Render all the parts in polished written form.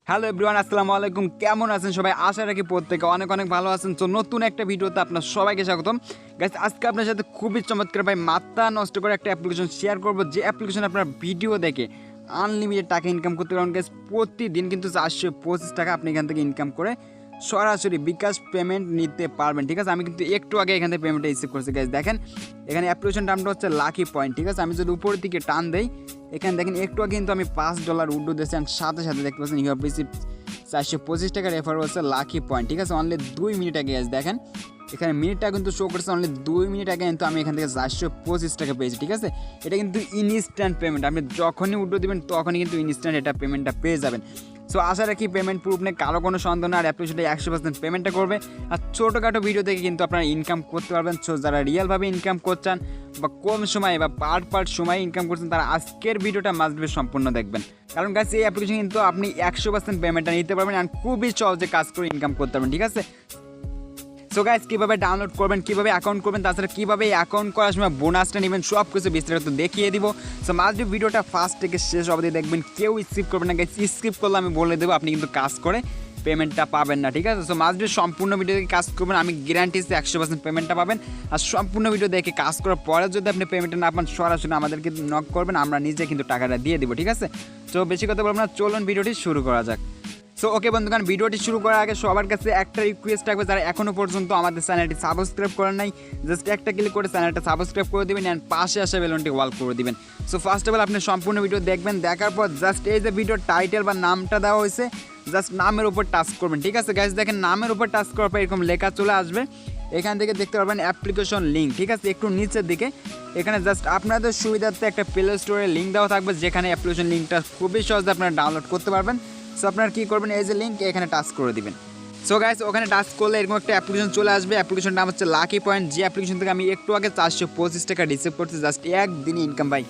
Hello everyone, আসসালামু আলাইকুম। কেমন আছেন সবাই? আশা রাখি প্রত্যেকে অনেক অনেক ভালো আছেন। তো নতুন একটা ভিডিওতে আপনার সবাইকে স্বাগতম। গাইস, আজকে আপনার সাথে খুবই চমৎকার ভাই মাথা নষ্ট করে একটা অ্যাপ্লিকেশন শেয়ার করব, যে অ্যাপ্লিকেশন আপনার ভিডিও দেখে আনলিমিটেড টাকা ইনকাম করতে পারেন। গাইস, প্রতিদিন কিন্তু 425 টাকা আপনি এখান থেকে ইনকাম করে সরাসরি বিকাশ পেমেন্ট নিতে পারবেন। ঠিক আছে, আমি কিন্তু একটু আগে এখান থেকে পেমেন্টটা রিসিভ করছি। গাইস দেখেন, এখানে অ্যাপ্লিকেশন নামটা হচ্ছে লাকি পয়েন্ট। ঠিক আছে, আমি যদি উপরের দিকে টান দেই, এখানে দেখেন একটু আগে কিন্তু আমি $5 উড্ডো দিয়েছি, সাথে সাথে দেখতে পাচ্ছেন ইউ হ্যাভ রিসিভ 425 টাকা রেফার হচ্ছে লাকি পয়েন্ট। ঠিক আছে, অনলি 2 মিনিট আগে দেখেন এখানে মিনিটটা কিন্তু শো করছে, অনলি 2 মিনিট আগে কিন্তু আমি এখান থেকে 425 টাকা পেয়েছি। ঠিক আছে, এটা কিন্তু ইনস্ট্যান্ট পেমেন্ট, আপনি যখনই উড্ডো দেবেন তখনই কিন্তু ইনস্ট্যান্ট এটা পেমেন্টটা পেয়ে যাবেন। সো আশা রাখি পেমেন্ট প্রুফ নেই, কারো কোনো সন্দেহ না, আর অ্যাপ্লিকেশনটা 100% পেমেন্টটা করবে। আর ছোটোখাটো ভিডিও থেকে কিন্তু আপনারা ইনকাম করতে পারবেন। সো যারা রিয়েলভাবে ইনকাম করছেন বা কম সময়ে বা পার্ট সময়ে ইনকাম করছেন, তারা আজকের ভিডিওটা মাস্ট বি সম্পূর্ণ দেখবেন। কারণ গাইস, এই অ্যাপ্লিকেশন কিন্তু আপনি 100% পেমেন্টটা নিতে পারবেন আর খুবই সহজে কাজ করে ইনকাম করতে পারবেন। ঠিক আছে, সো গাইস, কীভাবে ডাউনলোড করবেন, কীভাবে অ্যাকাউন্ট করবেন, তাছাড়া কীভাবে অ্যাকাউন্ট করার সময় বোনাসটা নেবেন, সব কিছু বিস্তারিত দেখিয়ে দিব। সো মাস্ট বি ভিডিওটা ফার্স্ট থেকে শেষ অবধি দেখবেন, কেউ স্কিপ করবেন না। গাইস, স্কিপ করলে আমি বলে দেবো আপনি কিন্তু কাজ করে পেমেন্টটা পাবেন না। ঠিক আছে, সো মাস্ট বি সম্পূর্ণ ভিডিও দেখে কাজ করবেন, আমি গ্যারান্টি দিচ্ছি 100% পেমেন্টটা পাবেন। আর সম্পূর্ণ ভিডিও দেখে কাজ করার পরে যদি আপনি পেমেন্টটা না পান, সরাসরি আমাদেরকে নক করবেন, আমরা নিজে কিন্তু টাকাটা দিয়ে দিব। ঠিক আছে, তো বেশি কথা বলবো না, চলুন ভিডিওটি শুরু করা যাক। সো ওকে বন্ধুগণ, ভিডিওটি শুরু করার আগে সবার কাছে একটা রিকোয়েস্ট থাকবে, যারা এখনও পর্যন্ত আমাদের চ্যানেলটি সাবস্ক্রাইব করেন নাই, জাস্ট একটা ক্লিক করে চ্যানেলটা সাবস্ক্রাইব করে দেবেন অ্যান্ড পাশে আসা বেলনটি ওয়াল করে দিবেন। সো ফার্স্ট অফ অল আপনি সম্পূর্ণ ভিডিও দেখবেন, দেখার পর জাস্ট এই যে ভিডিওর টাইটেল বা নামটা দেওয়া হয়েছে, জাস্ট নামের উপর টাচ করবেন। ঠিক আছে গাইস, দেখেন নামের উপর টাচ করার পর এরকম লেখা চলে আসবে, এখান থেকে দেখতে পারবেন অ্যাপ্লিকেশন লিঙ্ক। ঠিক আছে, একটু নিচের দিকে এখানে জাস্ট আপনাদের সুবিধার্থে একটা প্লে স্টোরের লিঙ্ক দেওয়া থাকবে, যেখানে অ্যাপ্লিকেশন লিঙ্কটা খুবই সহজে আপনারা ডাউনলোড করতে পারবেন। সো আপনারা কী করবেন, এই যে লিঙ্ক এখানে টাচ করে দিবেন। সো গাইস, ওখানে টাচ করলে এরকম একটা অ্যাপ্লিকেশন চলে আসবে, অ্যাপ্লিকেশনটা নাম হচ্ছে লাকি পয়েন্ট, যে অ্যাপ্লিকেশন থেকে আমি একটু আগে 425 টাকা রিসিভ করছি, জাস্ট একদিনই ইনকাম। ভাই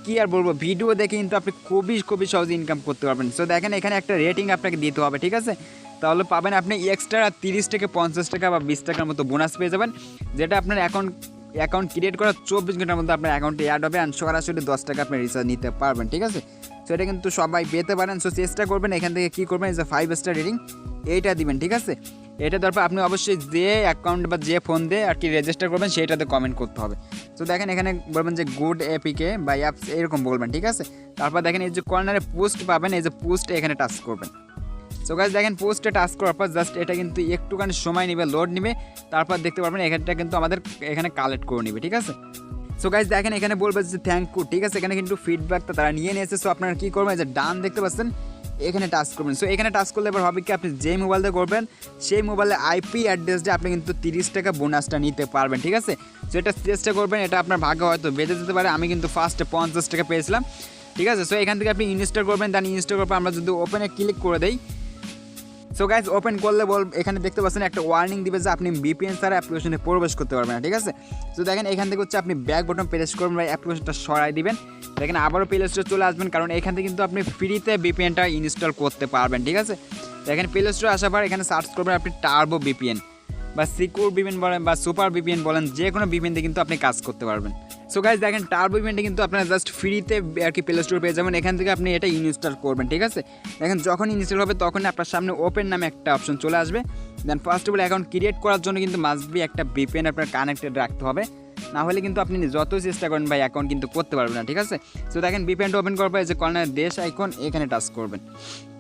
কী আর বলবো, ভিডিও দেখে কিন্তু আপনি খুবই সহজে ইনকাম করতে পারবেন। সো দেখেন, এখানে একটা রেটিং আপনাকে দিতে হবে। ঠিক আছে, তাহলে পাবেন আপনি এক্সট্রা 30 থেকে 50 টাকা বা 20 টাকার মতো বোনাস পেয়ে যাবেন, যেটা আপনার অ্যাকাউন্ট ক্রিয়েট করার 24 ঘন্টার মধ্যে আপনার অ্যাকাউন্টে অ্যাড হবে, আর সরাসরি 10 টাকা আপনি রিচার্জ নিতে পারবেন। ঠিক আছে, সো এটা কিন্তু সবাই পেতে পারেন। সো চেষ্টা করবেন, এখান থেকে কী করবেন, এই যে 5 স্টার রেটিং এইটা দিবেন। ঠিক আছে, এটা তারপর আপনি অবশ্যই যে অ্যাকাউন্ট বা যে ফোন দিয়ে আর কি রেজিস্টার করবেন সেইটাতে কমেন্ট করতে হবে। তো দেখেন, এখানে বলবেন যে গুড এপিকে বা অ্যাপস এরকম বলবেন। ঠিক আছে, তারপর দেখেন এই যে কর্নারে পোস্ট পাবেন, এই যে পোস্ট এখানে টাচ করবেন। সো গাইস দেখেন, পোস্টে টাচ করার পর জাস্ট এটা কিন্তু একটুখানি সময় নেবে, লোড নেবে, তারপর দেখতে পারবেন এখানটা কিন্তু আমাদের এখানে কালেক্ট করে নেবে। ঠিক আছে, সো গাইস দেখেন, এখানে বলবে যে থ্যাংক ইউ। ঠিক আছে, এখানে কিন্তু ফিডব্যাকটা তারা নিয়ে নিয়েছে। সো আপনারা কী করবেন, যে ডান দেখতে পাচ্ছেন এখানে টাচ করবেন। সো এখানে টাচ করলে এবার হবে কি, আপনি যেই মোবাইল দিয়ে করবেন সেই মোবাইলে আইপি অ্যাড্রেস দিয়ে আপনি কিন্তু 30 টাকা বোনাসটা নিতে পারবেন। ঠিক আছে, সো এটা চেষ্টা করবেন, এটা আপনার ভাগ্য হয়তো বেঁচে যেতে পারে। আমি কিন্তু ফার্স্টে 50 টাকা পেয়েছিলাম। ঠিক আছে, সো এখান থেকে আপনি ইনস্টল করবেন, দেন ইনস্টল করার পর আমরা যদি ওপেনে ক্লিক করে দেই, সো গাইজ ওপেন করলে এখানে দেখতে পাচ্ছেন একটা ওয়ার্নিং দিবে যে আপনি ভিপিএন ছাড়া অ্যাপ্লিকেশনে প্রবেশ করতে পারবেন না। ঠিক আছে, তো দেখেন এখান থেকে হচ্ছে আপনি ব্যাক বাটন প্রেস করবেন বা অ্যাপ্লিকেশনটা সরাই দিবেন, দেখেন আবারও প্লে স্টোরে চলে আসবেন, কারণ এখান থেকে কিন্তু আপনি ফ্রিতে ভিপিএনটা ইনস্টল করতে পারবেন। ঠিক আছে, দেখেন প্লে স্টোরে আসার পর এখানে সার্চ করবেন আপনি টার্বো ভিপিএন বা সিকিউর ভিপিএন বলেন বা সুপার ভিপিএন বলেন, যে কোনো ভিপিএন দিয়ে কিন্তু আপনি কাজ করতে পারবেন। সো গাইজ দেখেন, টার্বো ভিপিএনটা কিন্তু আপনারা জাস্ট ফ্রিতে আর কি প্লে স্টোরে পেয়ে যাবেন, এখান থেকে আপনি এটা ইনস্টল করবেন। ঠিক আছে, দেখেন যখন ইনস্টল হবে তখন আপনার সামনে ওপেন নামে একটা অপশন চলে আসবে। Then first of all account create করার জন্য কিন্তু মাস্ট বি একটা ভিপিএন আপনার কানেক্টেড রাখতে হবে, না হলে কিন্তু আপনি যত চেষ্টা করেন ভাই অ্যাকাউন্ট কিন্তু করতে পারবেন না। ঠিক আছে, সো দেখেন ভিপিএনটা ওপেন করার পর যে কর্নার দেশ আইকন এখানে টাচ করবেন।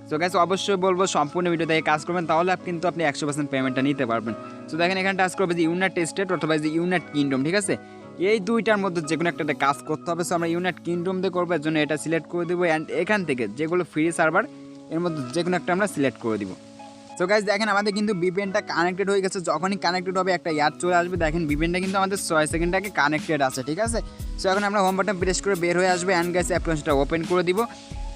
সো গাইস অবশ্যই বলবো সম্পূর্ণ ভিডিও দেখে কাজ করবেন, তাহলে কিন্তু আপনি 100% পেমেন্টটা নিতে পারবেন। সো দেখেন এখানে টাচ করবে যে ইউনাইটেড স্টেট অথবা যে ইউনাইটেড কিংডম। ঠিক আছে, এই দুইটার মধ্যে যে কোনো একটাতে কাজ করতে হবে। সো আমরা ইউনাইটেড কিংডম দিয়ে করবো, এর জন্য এটা সিলেক্ট করে দেবো, অ্যান্ড এখান থেকে যেগুলো ফ্রি সার্ভার এর মধ্যে যে কোনো একটা আমরা সিলেক্ট করে দিব। সো গাইস দেখেন, আমাদের কিন্তু ভিপিএনটা কানেক্টেড হয়ে গেছে, যখনই কানেক্টেড হবে একটা ইয়ার চলে আসবে, দেখেন ভিপিএনটা কিন্তু আমাদের 6 সেকেন্ড আগে কানেক্টেড আছে। ঠিক আছে, সো এখন আমরা হোম বাটন প্রেস করে বের হয়ে আসবে, অ্যান্ড গাইস অ্যাপ্লিকেশনটা ওপেন করে দিব।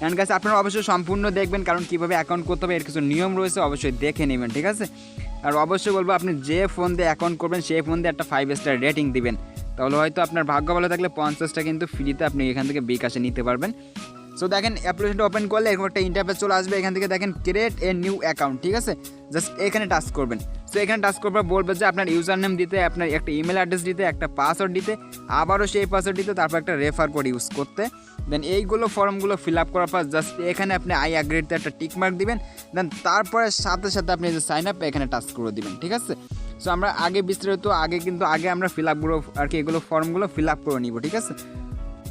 অ্যান্ড গাইস আপনারা অবশ্যই সম্পূর্ণ দেখবেন, কারণ কীভাবে অ্যাকাউন্ট করতে হবে এর কিছু নিয়ম রয়েছে, অবশ্যই দেখে নেবেন। ঠিক আছে, আর অবশ্যই বলবো আপনি যে ফোন দিয়ে অ্যাকাউন্ট করবেন সেই ফোন দিয়ে একটা 5 স্টার রেটিং দিবেন, তাহলে হয়তো আপনার ভাগ্য ভালো থাকলে 50টা কিন্তু ফ্রিতে আপনি এখান থেকে বিকাশে নিতে পারবেন। সো দেখেন অ্যাপ্লিকেশনটা ওপেন করলে এরকম একটা ইন্টারফেস চলে আসবে। এখান থেকে দেখেন ক্রিয়েট এ নিউ অ্যাকাউন্ট, ঠিক আছে, জাস্ট এখানে টাচ করবেন। সো এখানে টাচ করবার বলবে যে আপনার ইউজার নেম দিতে, আপনার একটা ইমেল অ্যাড্রেস দিতে, একটা পাসওয়ার্ড দিতে, আবারও সেই পাসওয়ার্ড দিতে, তারপর একটা রেফার কোড ইউজ করতে। দেন এইগুলো ফর্মগুলো ফিল আপ করার পর জাস্ট এখানে আপনি আই অ্যাগ্রিতে একটা টিক মার্ক দিবেন। দেন তারপরে সাথে সাথে আপনি যে সাইন আপ এখানে টাচ করে দিবেন, ঠিক আছে। সো আমরা আগে বিস্তারিত আগে আমরা ফিল আপগুলো আর কি এগুলো ফর্মগুলো ফিল আপ করে নিব, ঠিক আছে।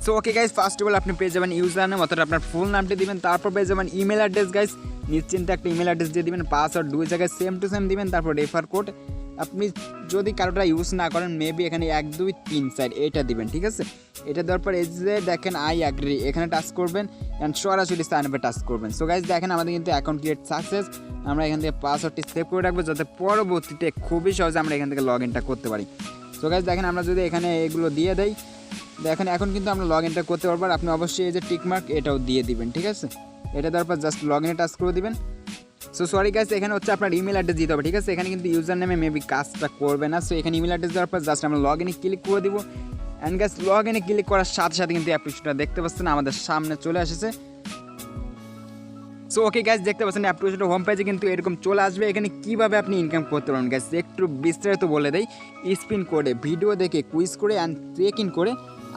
So okay guys, first of all আপনি পেয়ে যাবেন ইউজার নেম, অর্থাৎ আপনার ফুল নামটি দিবেন। তারপর পেয়ে যাবেন ইমেল অ্যাড্রেস গাইজ, নিশ্চিন্তে একটা ইমেল অ্যাড্রেস দিয়ে দিবেন। পাসওয়ার্ড 2 জায়গায় সেম টু সেম দিবেন। তারপর রেফার কোড আপনি যদি কারোটা ইউজ না করেন মেবি এখানে 1 2 3 4 এটা দিবেন, ঠিক আছে। এটা দেওয়ার পর এই যে দেখেন আই অ্যাগ্রি এখানে টাচ করবেন অ্যান্ড সরাসরি সাইন আপে টাচ করবেন। সো গাইজ দেখেন আমাদের কিন্তু অ্যাকাউন্ট ক্রিয়েট সাকসেস। আমরা এখান থেকে পাসওয়ার্ডটি সেভ করে রাখবো যাতে পরবর্তীতে খুবই সহজে আমরা এখান থেকে লগ ইনটা করতে পারি। সো গাইজ দেখেন আমরা যদি এখানে এগুলো দিয়ে দেই, দেখেন এখন কিন্তু আমরা লগ ইনটা করতে পারবো। আপনি অবশ্যই এই যে টিক মার্ক এটাও দিয়ে দিবেন, ঠিক আছে। এটা দেওয়ার পর জাস্ট লগ ইনে টাচ করে দিবেন। সো সরি গাইস, এখানে হচ্ছে আপনার ইমেল অ্যাড্রেস দিতে হবে, ঠিক আছে। এখানে কিন্তু ইউজার নেমে মেবি কাজটা করবে না। সো এখানে ইমেল অ্যাড্রেস দেওয়ার পর জাস্ট আমরা লগ ইনে ক্লিক করে দিব। অ্যান্ড গাইস লগ ইনে ক্লিক করার সাথে সাথে কিন্তু অ্যাপ্লিকেশনটা দেখতে পাচ্ছেন আমাদের সামনে চলে এসেছে। সো ওকে গাইস, দেখতে পাচ্ছেন অ্যাপ্লিকেশনটা হোম পেজে কিন্তু এরকম চলে আসবে। এখানে কীভাবে আপনি ইনকাম করতে পারবেন গাইস একটু বিস্তারিত বলে দেই। স্পিন করে, ভিডিও দেখে, কুইজ করে অ্যান্ড চেক ইন করে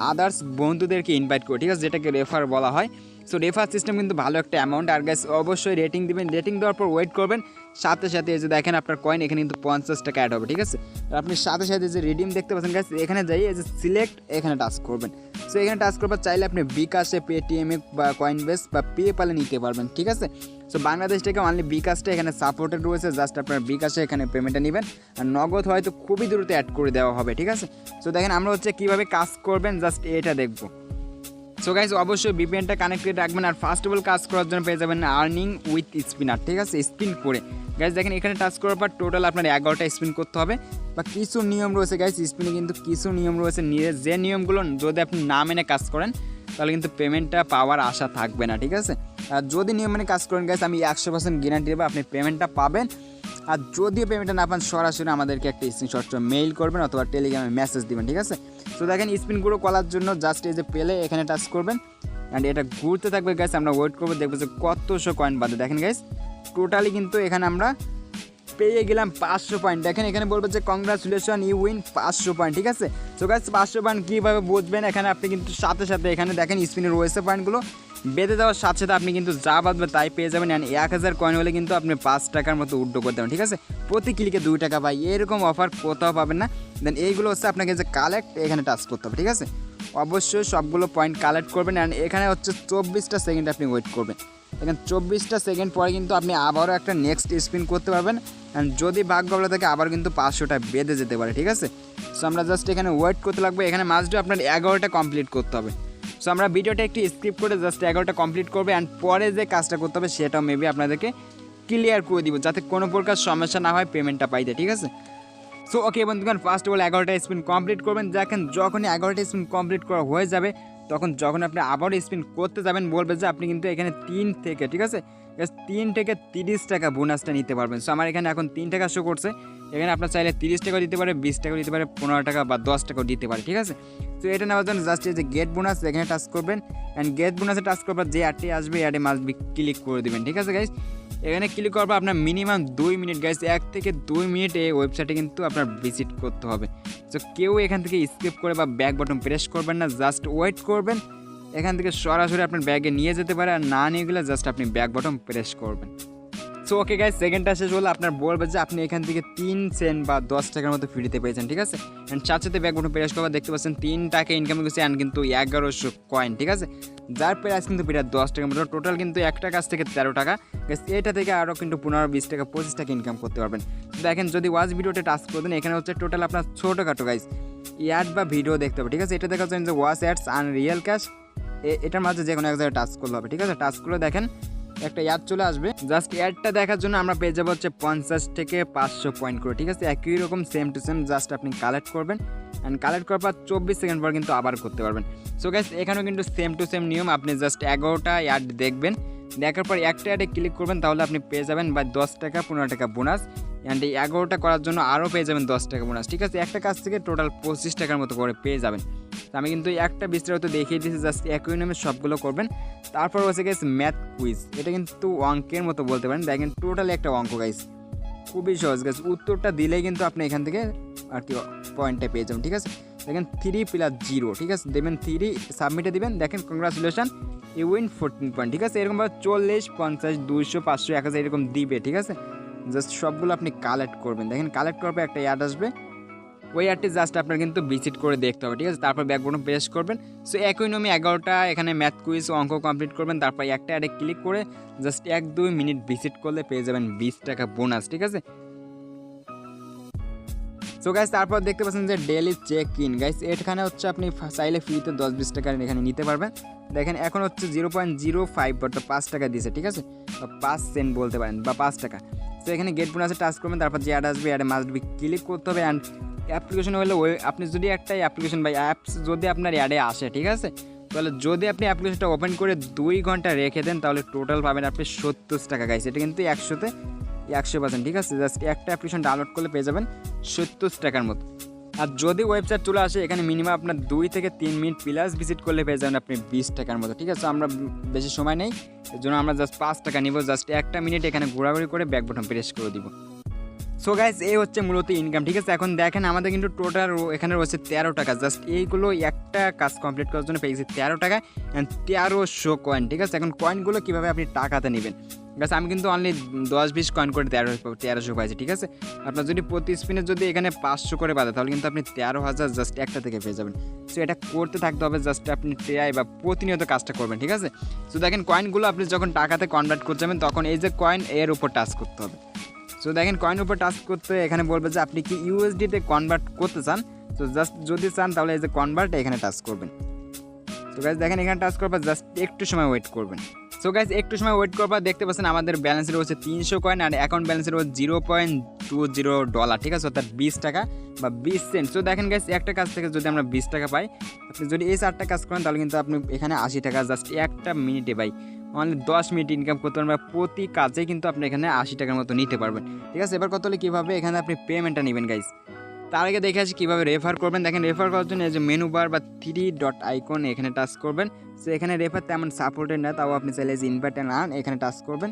আদার্স বন্ধুদেরকে ইনভাইট করে, ঠিক আছে, যেটাকে রেফার বলা হয়। সো রেফার সিস্টেম কিন্তু ভালো একটা অ্যামাউন্ট। আর গাইস অবশ্যই রেটিং দিবেন, রেটিং দেওয়ার পর ওয়েট করবেন। সাথে সাথে এই যে দেখেন আপনার কয়েন এখানে কিন্তু 50 টাকা অ্যাড হবে, ঠিক আছে। আর আপনি সাথে সাথে যে রিডিম দেখতে পাচ্ছেন গাইস, এখানে যাই এই যে সিলেক্ট এখানে টাচ করবেন। সো এখানে টাচ করবার চাইলে আপনি বিকাশে, পেটিএমে বা কয়েনবেস বা পেপালে নিতে পারবেন, ঠিক আছে। সো বাংলাদেশ থেকে অনলি বিকাশটা এখানে সাপোর্টেড রয়েছে, জাস্ট আপনার বিকাশে এখানে পেমেন্টটা নেবেন। আর নগদ হয়তো খুবই দ্রুত অ্যাড করে দেওয়া হবে, ঠিক আছে। সো দেখেন আমরা হচ্ছে কীভাবে কাজ করবেন জাস্ট এটা দেখবো। সো গাইজ অবশ্যই ভিপিএনটা কানেক্টেড রাখবেন। আর ফার্স্ট অফ অল কাজ করার জন্য পেয়ে যাবেন আর্নিং উইথ স্পিনার, ঠিক আছে, স্পিন করে। গাইজ দেখেন এখানে টাচ করার পর টোটাল আপনার 11টা স্পিন করতে হবে বা কিছু নিয়ম রয়েছে গাইজ স্পিনে, কিন্তু কিছু নিয়ম রয়েছে। যে নিয়মগুলো যদি আপনি না মেনে কাজ করেন তাহলে কিন্তু পেমেন্টটা পাওয়ার আশা থাকবে না, ঠিক আছে। আর যদি নিয়ম মেনে কাজ করেন গাইজ আমি 100% গ্যারান্টি দেবো আপনি পেমেন্টটা পাবেন। আর যদিও পেমেন্টটা না পান সরাসরি আমাদেরকে একটা স্ক্রিনশট মেইল করবেন অথবা টেলিগ্রামে মেসেজ দিবেন, ঠিক আছে। তো দেখেন স্পিনগুলো করার জন্য জাস্ট এই যে পেলে এখানে টাচ করবেন অ্যান্ড এটা ঘুরতে থাকবে গাইস। আমরা ওয়েট করবো, দেখবো যে কতশো কয়েন বাদে। দেখেন গাইস টোটালি কিন্তু এখানে আমরা পেয়ে গেলাম 500 পয়েন্ট। দেখেন এখানে বলবো যে কংগ্রাচুলেশন ইউ উইন 500 পয়েন্ট, ঠিক আছে। সো গাইস 500 পয়েন্ট কীভাবে বুঝবেন, এখানে আপনি কিন্তু সাথে সাথে এখানে দেখেন স্পিনে রয়েছে পয়েন্টগুলো বেঁধে দেওয়ার সাথে সাথে আপনি কিন্তু যা বাঁধবে তাই পেয়ে যাবেন। অ্যান্ড 1000 কয়েন হলে কিন্তু আপনি 5 টাকার মতো উইথড্র করতে পারেন, ঠিক আছে। প্রতি ক্লিকে 2 টাকা পাই, এরকম অফার কোথাও পাবেন না। দেন এইগুলো হচ্ছে আপনাকে যে কালেক্ট এখানে টাচ করতে হবে, ঠিক আছে। অবশ্যই সবগুলো পয়েন্ট কালেক্ট করবেন। অ্যান্ড এখানে হচ্ছে 24টা সেকেন্ড আপনি ওয়েট করবেন। এখানে 24টা সেকেন্ড পরে কিন্তু আপনি আবারও একটা নেক্সট স্পিন করতে পারবেন। অ্যান্ড যদি ভাগ্য ভালো থাকে আবার কিন্তু 500টা বেঁধে যেতে পারে, ঠিক আছে। সো আমরা জাস্ট এখানে ওয়েট করতে লাগবে। এখানে মাস্ট আপনার 11টা কমপ্লিট করতে হবে। সো আমরা ভিডিওটা একটু স্কিপ করে জাস্ট 11টা কমপ্লিট করবে। অ্যান্ড পরে যে কাজটা করতে হবে সেটাও মেবি আপনাদেরকে ক্লিয়ার করে দিব যাতে কোনো প্রকার সমস্যা না হয় পেমেন্টটা পাইতে, ঠিক আছে। সো ওকে বন্ধুগণ, ফার্স্ট অফ অল 11টা স্পিন কমপ্লিট করবেন। দেখেন যখনই 11টা স্পিন কমপ্লিট করা হয়ে যাবে তখন যখন আপনি আবারও স্পিন করতে যাবেন বলবে যে আপনি কিন্তু এখানে 3 থেকে, ঠিক আছে, 3 থেকে 30 টাকা বোনাসটা নিতে পারবেন। সো আমার এখানে এখন 3 টাকা শো করছে। এখানে আপনার চাইলে 30 টাকা দিতে পারে, 20 টাকা দিতে পারে, 15 টাকা বা 10 টাকাও দিতে পারে, ঠিক আছে। তো এটা নেওয়ার জন্য জাস্ট এই যে গেট বোনাস এখানে টাচ করবেন। অ্যান্ড গেট বোনাসে টাচ করবার যে অ্যাডটি আসবে অ্যাডে মাস্ট বি ক্লিক করে দেবেন, ঠিক আছে গাইস। এখানে ক্লিক করবার আপনার মিনিমাম 2 মিনিট গাইস, 1 থেকে 2 মিনিট এই ওয়েবসাইটে কিন্তু আপনার ভিজিট করতে হবে। তো কেউ এখান থেকে স্কিপ করে বা ব্যাক বাটন প্রেস করবেন না, জাস্ট ওয়েট করবেন। এখান থেকে সরাসরি আপনার ব্যাগে নিয়ে যেতে পারে, আর না নিয়ে গেলে জাস্ট আপনি ব্যাক বাটন প্রেস করবেন। সো ওকে গাইস, সেকেন্ডটা শেষ হলে আপনার বলবে যে আপনি এখান থেকে 3 সেন্ট বা 10 টাকার মতো ফ্রিতে পেয়েছেন, ঠিক আছে। অ্যান্ড সাথে সাথে ব্যাক বাটন প্রেস করবার দেখতে পাচ্ছেন 3 টাকা ইনকাম করছে অ্যান্ড কিন্তু 1100 কয়েন, ঠিক আছে। যার প্রাইস কিন্তু প্রায় 10 টাকার মতো, টোটাল কিন্তু একটা কাছ থেকে 13 টাকা। এটা থেকে আরও কিন্তু 15, 20 টাকা, 25 টাকা ইনকাম করতে পারবেন। দেখেন যদি ওয়াচ ভিডিওতে টাচ করে দেন এখানে হচ্ছে টোটাল আপনার ছোটোখাটো গাইস অ্যাড বা ভিডিও দেখতে হবে, ঠিক আছে। এটা দেখা যাচ্ছে যে watch ads and real cash, এটার মাঝে যে কোনো এক জায়গায় টাচ করতে হবে, ঠিক আছে। টাচ করে দেখেন একটা অ্যাড চলে আসবে। জাস্ট অ্যাডটা দেখার জন্য আমরা পেয়ে যাবো হচ্ছে 50 থেকে 500 পয়েন্ট করে, ঠিক আছে। একই রকম সেম টু সেম জাস্ট আপনি কালেক্ট করবেন। অ্যান্ড কালেক্ট করার পর 24 সেকেন্ড পর কিন্তু আবার করতে পারবেন। সো গাইস এখানেও কিন্তু সেম টু সেম নিয়ম, আপনি জাস্ট 11টা অ্যাড দেখবেন, দেখার পর একটা অ্যাডে ক্লিক করবেন, তাহলে আপনি পেয়ে যাবেন বা 10 টাকা 15 টাকা বোনাস। অ্যান্ড এই 11টা করার জন্য আরও পেয়ে যাবেন 10 টাকা বোনাস, ঠিক আছে। একটা কাজ থেকে টোটাল 25 টাকার মতো করে পেয়ে যাবেন। আমি কিন্তু একটা বিস্তারিত দেখিয়ে দিয়েছি, জাস্ট একই নামে সবগুলো করবেন। তারপর হচ্ছে গাইস ম্যাথ কুইজ, এটা কিন্তু অঙ্কের মতো বলতে পারেন। দেখেন টোটালি একটা অঙ্ক গাইস, খুবই সহজ গাইস। উত্তরটা দিলেই কিন্তু আপনি এখান থেকে আর কি পয়েন্টটা পেয়ে যাবেন, ঠিক আছে। দেখেন 3 + 0, ঠিক আছে, দেবেন 3, সাবমিটে দিবেন। দেখেন কংগ্রাচুলেশন, ইউ উইন 14 পয়েন্ট, ঠিক আছে। এরকমভাবে 40, 50, 200, 500, 1000 এরকম দিবে, ঠিক আছে। জাস্ট সবগুলো আপনি কালেক্ট করবেন। দেখেন কালেক্ট করার পর একটা অ্যাড আসবে, ওই অ্যাডটি জাস্ট আপনার কিন্তু ভিজিট করে দেখতে হবে, ঠিক আছে। তারপর ব্যাক বাটন প্রেস করবেন। সো একই নিয়মে 11টা এখানে ম্যাথ কুইজ অঙ্ক কমপ্লিট করবেন। তারপর একটা অ্যাডে ক্লিক করে জাস্ট 1-2 মিনিট ভিজিট করলে পেয়ে যাবেন 20 টাকা বোনাস, ঠিক আছে। সো গাইস তারপর দেখতে পাচ্ছেন যে ডেইলি চেক ইন গাইস, এখানে হচ্ছে আপনি চাইলে ফ্রিতে 10-20 টাকা এখানে নিতে পারবেন। দেখেন এখন হচ্ছে 0.05 অর্থাৎ 5 টাকা দিয়েছে, ঠিক আছে, বা 5 সেন্ট বলতে পারেন, বা 5 টাকা। তো এখানে গেট বোনাসে টাচ করবেন। তারপর যে অ্যাড আসবে অ্যাডে মাস্ট বি ক্লিক করতে হবে। অ্যান্ড অ্যাপ্লিকেশন হলে ওই আপনি যদি একটা অ্যাপ্লিকেশন বা অ্যাপস যদি আপনার অ্যাডে আসে, ঠিক আছে, তাহলে যদি আপনি অ্যাপ্লিকেশনটা ওপেন করে 2 ঘন্টা রেখে দেন তাহলে টোটাল পাবেন আপনি 70 টাকা গাইস। এটা কিন্তু 100%, ঠিক আছে। জাস্ট একটা অ্যাপ্লিকেশন ডাউনলোড করলে পেয়ে যাবেন 70 টাকার মতো। আর যদি ওয়েবসাইট চলে আসে এখানে মিনিমাম আপনার 2 থেকে 3 মিনিট প্লাস ভিজিট করলে পেয়ে যাবেন আপনি 20 টাকার মতো, ঠিক আছে। আমরা বেশি সময় নেই, এর জন্য আমরা জাস্ট 5 টাকা নিব। জাস্ট একটা মিনিট এখানে ঘোরাঘুরি করে ব্যাক বাটন প্রেস করে দিব। সো গাইস এই হচ্ছে মূলত ইনকাম, ঠিক আছে। এখন দেখেন আমাদের কিন্তু টোটাল এখানে রয়েছে 13 টাকা। জাস্ট এইগুলো একটা কাজ কমপ্লিট করার জন্য পেয়েছি 13 টাকা অ্যান্ড 1300 কয়েন, ঠিক আছে। এখন কয়েনগুলো কীভাবে আপনি টাকাতে নেবেন গাইস, আমি কিন্তু অনলি 10-20 কয়েন করে 1300 পাইছি, ঠিক আছে। আপনার যদি প্রতি স্পিনে যদি এখানে 500 করে বাঁধে তাহলে কিন্তু আপনি 13,000 জাস্ট একটা থেকে পেয়ে যাবেন। সো এটা করতে থাকতে হবে, জাস্ট আপনি ট্রাই বা প্রতিনিয়ত কাজটা করবেন, ঠিক আছে। সো দেখেন কয়েনগুলো আপনি যখন টাকাতে কনভার্ট করতে যাবেন তখন এই যে কয়েন এর উপর টাচ করতে হবে। সো দেখেন কয়েনের উপর টাচ করতে এখানে বলবে যে আপনি কি ইউএসডিতে কনভার্ট করতে চান। তো জাস্ট যদি চান তাহলে এই যে কনভার্ট এখানে টাচ করবেন। সো গাইস দেখেন এখানে টাচ করবার জাস্ট একটু সময় ওয়েট করবেন। সো গাইস একটু সময় ওয়েট করবার দেখতে পাচ্ছেন আমাদের ব্যালেন্সের রয়েছে 300 কয়েন আর অ্যাকাউন্ট ব্যালেন্সের রয়েছে $0.20, ঠিক আছে, অর্থাৎ 20 টাকা বা 20 সেন্ট। সো দেখেন গাইস একটা কাজ থেকে যদি আমরা 20 টাকা পাই, আপনি যদি এই 4টা কাজ করেন তাহলে কিন্তু আপনি এখানে 80 টাকা জাস্ট একটা মিনিটে পাই। অনলি 10 মিনিট ইনকাম করতে পারবেন, প্রতি কাজে কিন্তু আপনি এখানে 80 টাকার মতো নিতে পারবেন, ঠিক আছে। এবার কত হলে কীভাবে এখানে আপনি পেমেন্টটা নেবেন গাইস, তার আগে দেখে আসি কীভাবে রেফার করবেন। দেখেন রেফার করার জন্য এই যে মেনু বার বা 3 ডট আইকন এখানে টাচ করবেন। সো এখানে রেফার তেমন সাপোর্টেড না, তাও আপনি চাইলে যে ইনভাইট নান এখানে টাচ করবেন।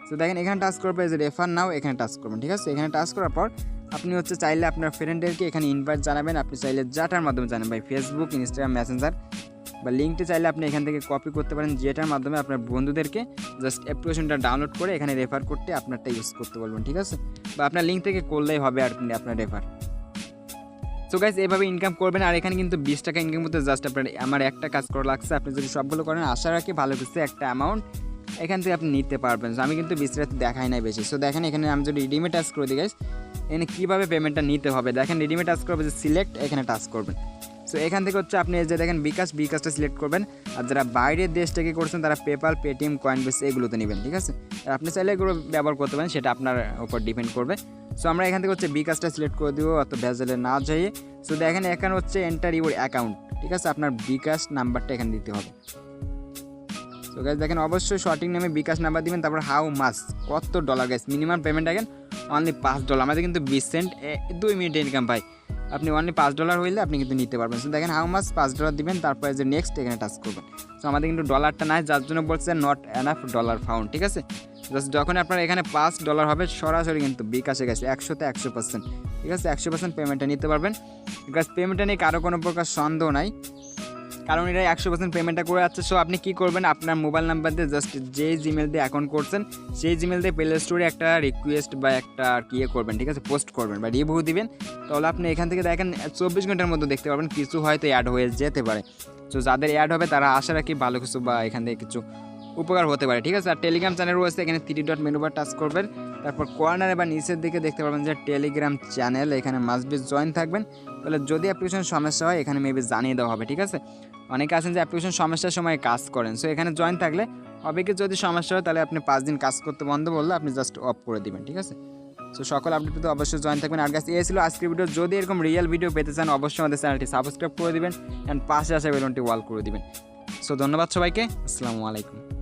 সো দেখেন এখানে টাচ করবে যে রেফার নাও এখানে টাচ করবেন, ঠিক আছে। এখানে টাচ করার পর আপনি হচ্ছে চাইলে আপনার ফ্রেন্ডদেরকে এখানে ইনভাইট জানাবেন। আপনি চাইলে যাটার মাধ্যমে জানাবেন, ভাই ফেসবুক, ইনস্টাগ্রাম, মেসেঞ্জার বা লিঙ্কটি চাইলে আপনি এখান থেকে কপি করতে পারেন, যেটার মাধ্যমে আপনার বন্ধুদেরকে জাস্ট অ্যাপ্লিকেশনটা ডাউনলোড করে এখানে রেফার করতে আপনারটা ইউজ করতে বলবেন, ঠিক আছে। বা আপনার লিঙ্ক থেকে করলেই হবে আর আপনার রেফার। সো গাইস এভাবে ইনকাম করবেন। আর এখানে কিন্তু 20 টাকা ইনকাম করতে জাস্ট আপনার আমার একটা কাজ করা লাগছে। আপনি যদি সবগুলো করেন আশা রাখি ভালো কিছু একটা অ্যামাউন্ট এখান থেকে আপনি নিতে পারবেন। সো আমি কিন্তু বিস্তারিত দেখাই নাই বেশি। সো দেখেন এখানে আমি যদি রিডিমে টাচ করে দিই গাইস, এখানে কীভাবে পেমেন্টটা নিতে হবে দেখেন। রিডিমে টাচ করবে যে সিলেক্ট এখানে টাচ করবেন। সো এখান থেকে হচ্ছে আপনি এই যে দেখেন বিকাশটা সিলেক্ট করবেন। আর যারা বাইরের দেশ থেকে করছেন তারা পেপাল, পেটিএম, কয়েনবেস এগুলোতে নেবেন, ঠিক আছে। আর আপনি চাইলে এগুলো ব্যবহার করতে পারেন, সেটা আপনার উপর ডিপেন্ড করবে। সো আমরা এখান থেকে হচ্ছে বিকাশটা সিলেক্ট করে দিব, অত ভেজালে না যাইয়ে। সো দেখেন এখানে হচ্ছে এন্টার ইউর অ্যাকাউন্ট, ঠিক আছে, আপনার বিকাশ নাম্বারটা এখানে দিতে হবে। সো গাইস দেখেন অবশ্যই সঠিক নামে বিকাশ নাম্বার দিবেন। তারপর হাউ মাস কত ডলার গাইস, মিনিমাম পেমেন্ট দেখেন অনলি $5। আমাদের কিন্তু 20 সেন্ট 2 মিনিটে ইনকাম পাই। আপনি অনলি $5 হইলে আপনি কিন্তু নিতে পারবেন। সো দেখেন হাউ মাস $5 দিবেন, তারপরে যে নেক্সট এখানে টাচ করবেন। সো আমাদের কিন্তু ডলারটা নাই, যার জন্য বলছে নট এনাফ ডলার ফাউন্ড, ঠিক আছে। জাস্ট যখন আপনার এখানে $5 হবে সরাসরি কিন্তু বিকাশে গেছে 100তে 100%, ঠিক আছে। 100% পেমেন্টটা নিতে পারবেন। বিকজ পেমেন্টটা নিয়ে কারো কোনো প্রকার সন্দেহ নাই, কারণ এরা 100% পেমেন্টটা করে যাচ্ছে। সো আপনি কী করবেন, আপনার মোবাইল নাম্বার দিয়ে জাস্ট যেই জিমেল দিয়ে অ্যাকাউন্ট করছেন সেই জিমেল দিয়ে প্লে স্টোরে একটা রিকোয়েস্ট বা একটা করবেন, ঠিক আছে, পোস্ট করবেন বা রিভিউ দিবেন। তাহলে আপনি এখান থেকে দেখেন 24 ঘন্টার মধ্যে দেখতে পারবেন কিছু হয়তো অ্যাড হয়ে যেতে পারে। সো যাদের অ্যাড হবে তারা আশা রাখি ভালো কিছু বা এখান থেকে কিছু উপকার হতে পারে, ঠিক আছে। আর টেলিগ্রাম চ্যানেল রয়েছে, এখানে 3 ডট মেনু বার টাচ করবেন। তারপর কর্নারে বা নিচের দিকে দেখতে পারবেন যে টেলিগ্রাম চ্যানেল, এখানে মাস্ট বি জয়েন থাকবেন। তাহলে যদি অ্যাপ্লিকেশন সমস্যা হয় এখানে মেবি জানিয়ে দেওয়া হবে, ঠিক আছে। অনেকে আছেন যে অ্যাপ্লিকেশন সমস্যার সময় কাজ করেন, সো এখানে জয়েন থাকলে হবে কি যদি সমস্যা হয় তাহলে আপনি 5 দিন কাজ করতে বন্ধ বললে আপনি জাস্ট অফ করে দিবেন, ঠিক আছে। সো সকল আপডেট তো অবশ্যই জয়েন থাকবেন। আর গাইস এই ছিল আজকের ভিডিও। যদি এরকম রিয়েল ভিডিও পেতে চান অবশ্যই আমাদের চ্যানেলটি সাবস্ক্রাইব করে দিবেন অ্যান্ড পাশে আসা বেলনটি ওয়াল করে দিবেন। সো ধন্যবাদ সবাইকে, আসসালামু আলাইকুম।